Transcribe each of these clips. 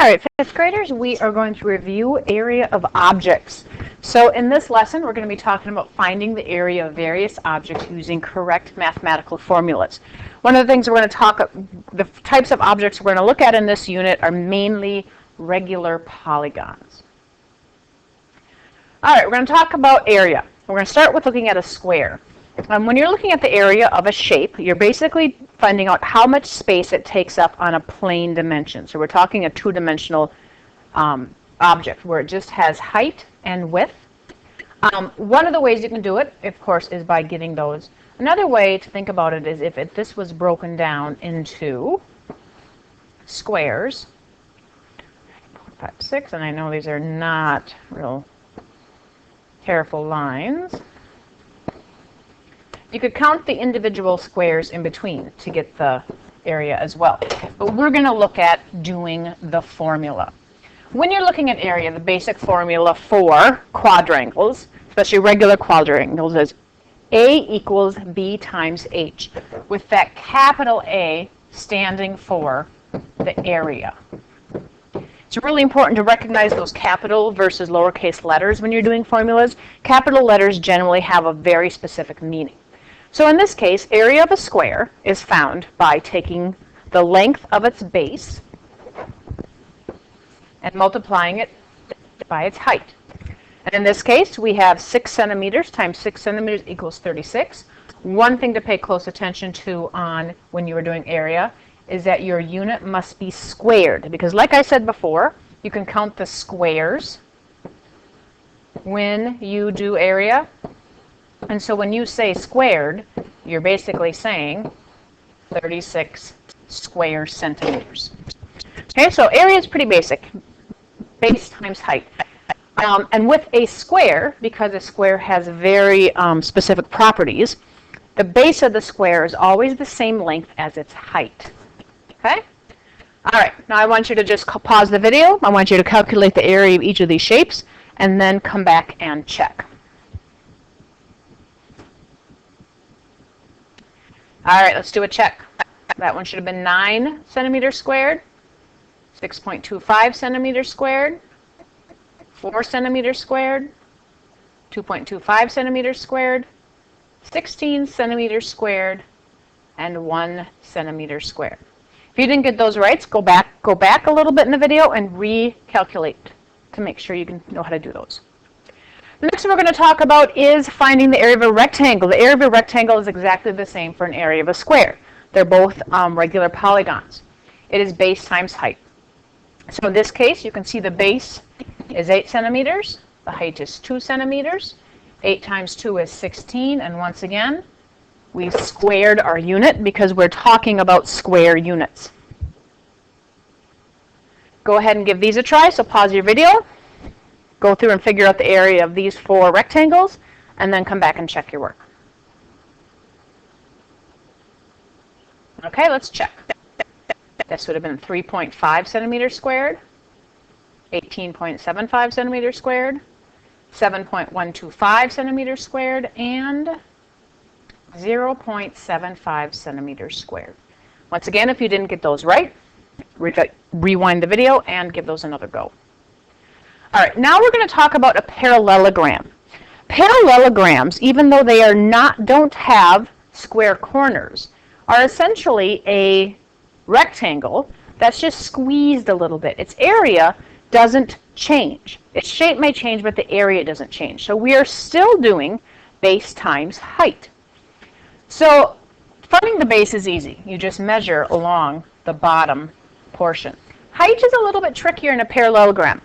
All right, fifth graders, we are going to review area of objects. So in this lesson, we're going to be talking about finding the area of various objects using correct mathematical formulas. One of the things we're going to talk, the types of objects we're going to look at in this unit are mainly regular polygons. All right, we're going to talk about area. We're going to start with looking at a square. When you're looking at the area of a shape, you're basically finding out how much space it takes up on a plane dimension. So we're talking a two-dimensional object where it just has height and width. One of the ways you can do it, of course, is by getting those. Another way to think about it is if this was broken down into squares, 5, 6, and I know these are not real careful lines. You could count the individual squares in between to get the area as well. But we're going to look at doing the formula. When you're looking at area, the basic formula for quadrangles, especially regular quadrangles, is A equals B times H, with that capital A standing for the area. It's really important to recognize those capital versus lowercase letters when you're doing formulas. Capital letters generally have a very specific meaning. So in this case, area of a square is found by taking the length of its base and multiplying it by its height. And in this case, we have 6 centimeters times 6 centimeters equals 36. One thing to pay close attention to on when you are doing area is that your unit must be squared, because like I said before, you can count the squares when you do area. And so when you say squared, you're basically saying 36 square centimeters. Okay, so area is pretty basic. Base times height. And with a square, because a square has very specific properties, the base of the square is always the same length as its height. Okay? All right, now I want you to just pause the video. I want you to calculate the area of each of these shapes, and then come back and check. All right, let's do a check. That one should have been 9 centimeters squared, 6.25 centimeters squared, 4 centimeters squared, 2.25 centimeters squared, 16 centimeters squared, and 1 centimeter squared. If you didn't get those right, go back a little bit in the video and recalculate to make sure you can know how to do those. The next one we're going to talk about is finding the area of a rectangle. The area of a rectangle is exactly the same for an area of a square. They're both regular polygons. It is base times height. So in this case, you can see the base is 8 centimeters. The height is 2 centimeters. 8 times 2 is 16. And once again, we squared our unit because we're talking about square units. Go ahead and give these a try. So pause your video. Go through and figure out the area of these 4 rectangles, and then come back and check your work. Okay, let's check. This would have been 3.5 centimeters squared, 18.75 centimeters squared, 7.125 centimeters squared, and 0.75 centimeters squared. Once again, if you didn't get those right, rewind the video and give those another go. All right, now we're going to talk about a parallelogram. Parallelograms, even though they don't have square corners, are essentially a rectangle that's just squeezed a little bit. Its area doesn't change. Its shape may change, but the area doesn't change. So we are still doing base times height. So finding the base is easy. You just measure along the bottom portion. Height is a little bit trickier in a parallelogram.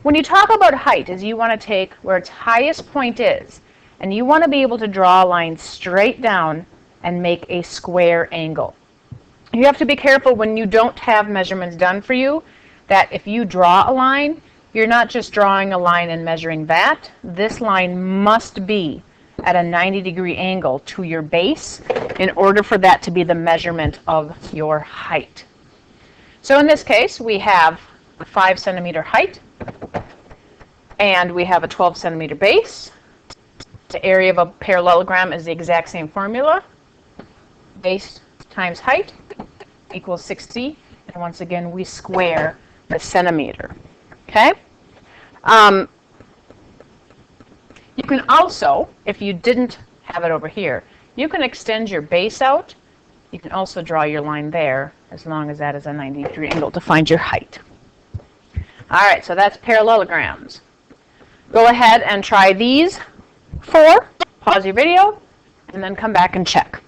When you talk about height, is you want to take where its highest point is, and you want to be able to draw a line straight down and make a square angle. You have to be careful when you don't have measurements done for you, that if you draw a line, you're not just drawing a line and measuring that. This line must be at a 90-degree angle to your base in order for that to be the measurement of your height. So in this case, we have a 5 centimeter height, and we have a 12 centimeter base. The area of a parallelogram is the exact same formula. Base times height equals 60. And once again, we square the centimeter. Okay? You can also, if you didn't have it over here, you can extend your base out. You can also draw your line there, as long as that is a 90-degree angle to find your height. All right, so that's parallelograms. Go ahead and try these 4. Pause your video, and then come back and check.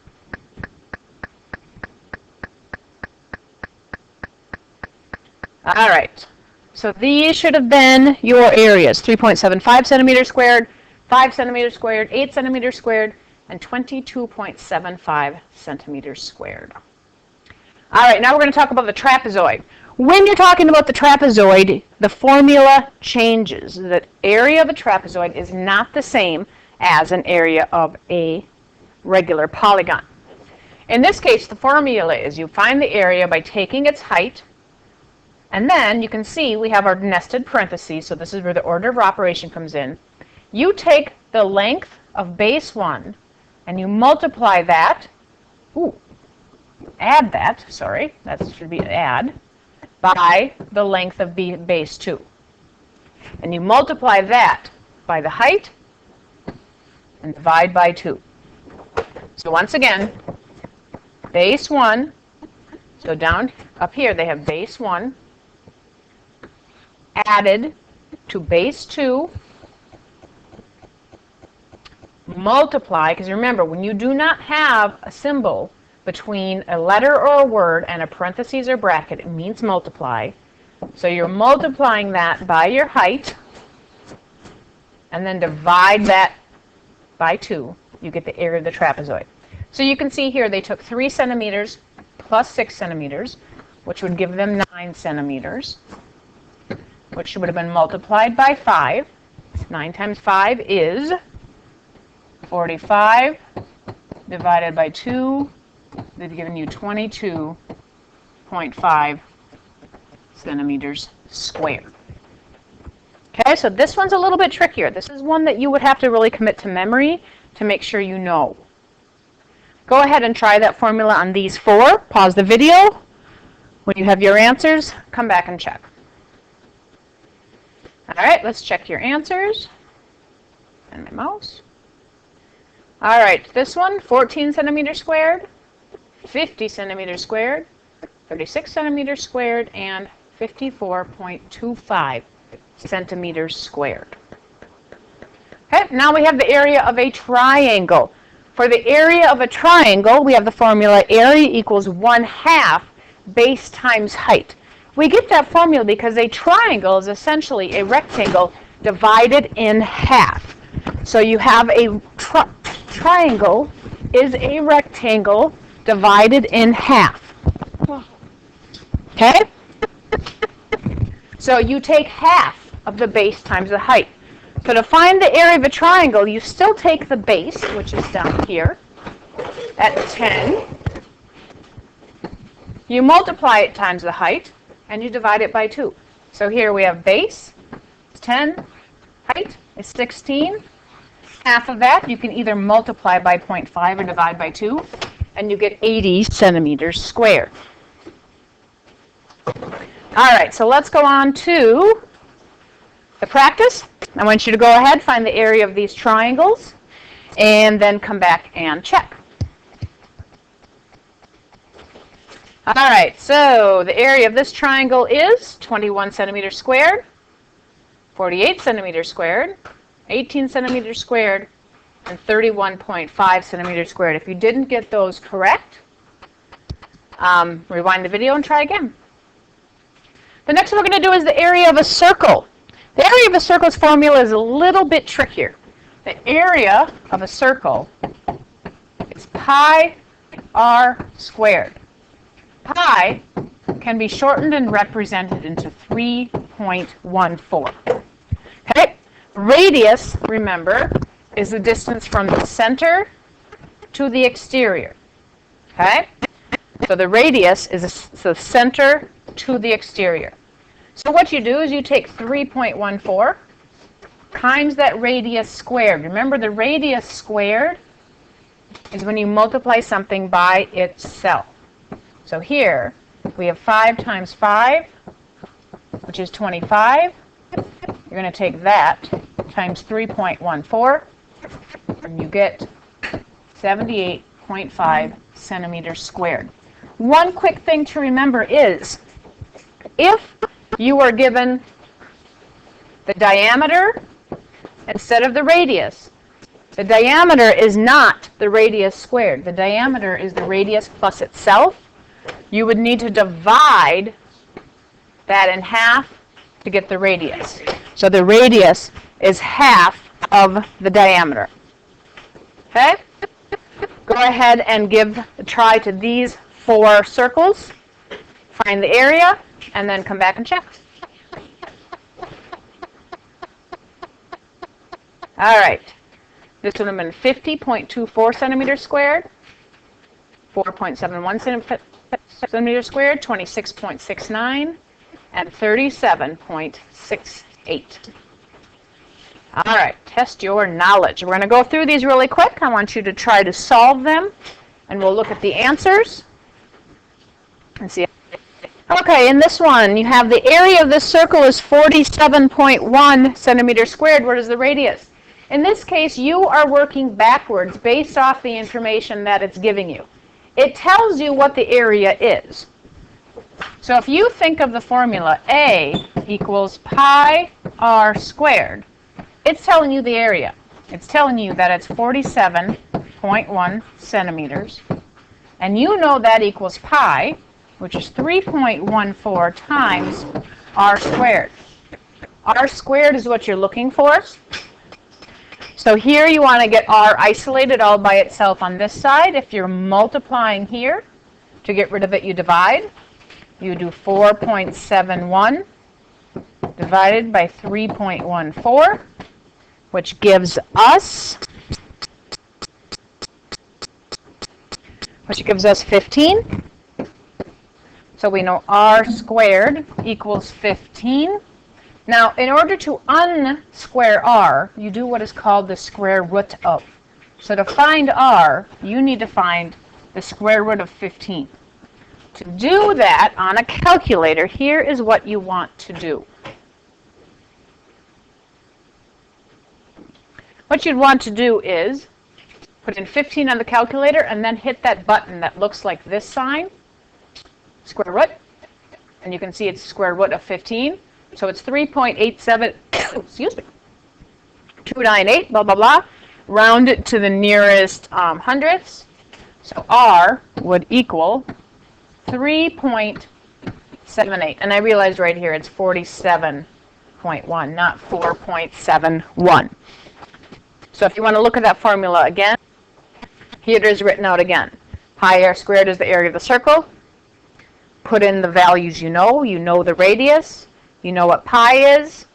All right, so these should have been your areas: 3.75 centimeters squared, 5 centimeters squared, 8 centimeters squared, and 22.75 centimeters squared. All right, now we're going to talk about the trapezoid. When you're talking about the trapezoid, the formula changes. The area of a trapezoid is not the same as an area of a regular polygon. In this case, the formula is you find the area by taking its height, and then you can see we have our nested parentheses, so this is where the order of operation comes in. You take the length of base 1, and you multiply that, add that, sorry, that should be add, by the length of base 2. And you multiply that by the height, and divide by 2. So once again, base 1, so down up here they have base 1, added to base 2, multiply, because remember, when you do not have a symbol between a letter or a word and a parentheses or bracket, it means multiply. So you're multiplying that by your height, and then divide that by 2. You get the area of the trapezoid. So you can see here they took 3 centimeters plus 6 centimeters, which would give them 9 centimeters, which would have been multiplied by 5. 9 times 5 is 45, divided by 2, they've given you 22.5 centimeters squared. Okay, so this one's a little bit trickier. This is one that you would have to really commit to memory to make sure you know. Go ahead and try that formula on these 4. Pause the video. When you have your answers, come back and check. All right, let's check your answers. And my mouse. All right, this one, 14 centimeters squared, 50 centimeters squared, 36 centimeters squared, and 54.25 centimeters squared. Okay, now we have the area of a triangle. For the area of a triangle, we have the formula area equals 1/2 base times height. We get that formula because a triangle is essentially a rectangle divided in half. So you have a triangle is a rectangle divided in half. Okay? So you take half of the base times the height. So to find the area of a triangle, you still take the base, which is down here, at 10. You multiply it times the height, and you divide it by 2. So here we have base, 10, height is 16. Half of that you can either multiply by 0.5 or divide by 2, and you get 80 centimeters squared. All right, so let's go on to the practice. I want you to go ahead, find the area of these triangles, and then come back and check. All right, so the area of this triangle is 21 centimeters squared, 48 centimeters squared, 18 centimeters squared, and 31.5 centimeters squared. If you didn't get those correct, rewind the video and try again. The next one we're going to do is the area of a circle. The area of a circle's formula is a little bit trickier. The area of a circle is pi r squared. Pi can be shortened and represented into 3.14. Okay? Radius, remember, is the distance from the center to the exterior. Okay? So the radius is the center to the exterior. So what you do is you take 3.14 times that radius squared. Remember, the radius squared is when you multiply something by itself. So here we have 5 times 5 which is 25. You're going to take that times 3.14, and you get 78.5 centimeters squared. One quick thing to remember is, if you are given the diameter instead of the radius, the diameter is not the radius squared. The diameter is the radius plus itself. You would need to divide that in half to get the radius. So the radius is half of the diameter. Okay? Go ahead and give a try to these 4 circles. Find the area, and then come back and check. All right. This would have been 50.24 centimeters squared, 4.71 centimeters squared, 26.69, and 37.68. All right, test your knowledge. We're going to go through these really quick. I want you to try to solve them, and we'll look at the answers and see. Okay, in this one, you have the area of this circle is 47.1 centimeters squared. What is the radius? In this case, you are working backwards based off the information that it's giving you. It tells you what the area is. So if you think of the formula A equals pi r squared, it's telling you the area. It's telling you that it's 47.1 centimeters. And you know that equals pi, which is 3.14 times r squared. R squared is what you're looking for. So here you want to get r isolated all by itself on this side. If you're multiplying here, to get rid of it, you divide. You do 4.71 divided by 3.14, which gives us 15. So we know r squared equals 15. Now, in order to unsquare r, you do what is called the square root of. So to find r, you need to find the square root of 15. To do that on a calculator, here is what you want to do. What you'd want to do is put in 15 on the calculator and then hit that button that looks like this sign, square root, and you can see it's square root of 15. So it's 3.87, excuse me, 298, blah, blah, blah. Round it to the nearest hundredths. So r would equal 3.78. And I realized right here it's 47.1, not 4.71. So if you want to look at that formula again, here it is written out again. Pi r squared is the area of the circle. Put in the values you know the radius. You know what pi is.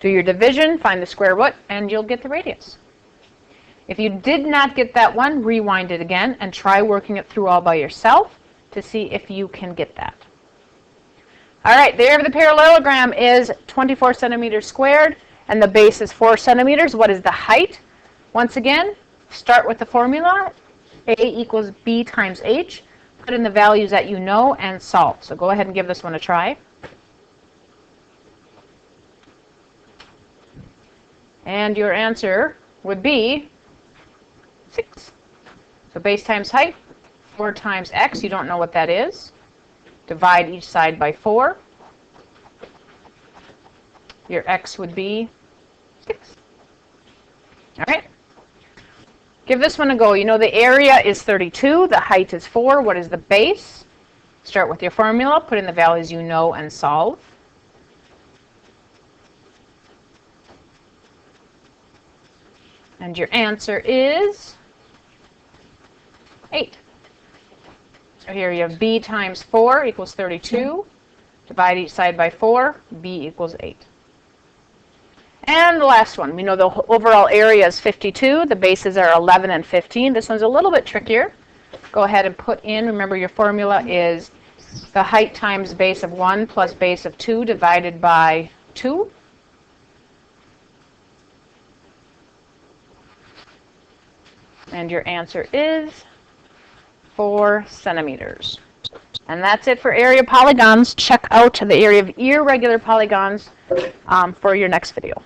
Do your division, find the square root, and you'll get the radius. If you did not get that one, rewind it again and try working it through all by yourself to see if you can get that. All right, the area of the parallelogram is 24 centimeters squared, and the base is 4 centimeters. What is the height? Once again, start with the formula. A equals B times H. Put in the values that you know and solve. So go ahead and give this one a try. And your answer would be 6. So base times height, 4 times x. You don't know what that is. Divide each side by 4. Your x would be 6. All right. Give this one a go. You know the area is 32. The height is 4. What is the base? Start with your formula. Put in the values you know and solve. And your answer is 8. So here you have b times 4 equals 32. Divide each side by 4. b equals 8. And the last one. We know the overall area is 52. The bases are 11 and 15. This one's a little bit trickier. Go ahead and put in, remember your formula is the height times base of 1 plus base of 2 divided by 2. And your answer is 4 centimeters. And that's it for area polygons. Check out the area of irregular polygons for your next video.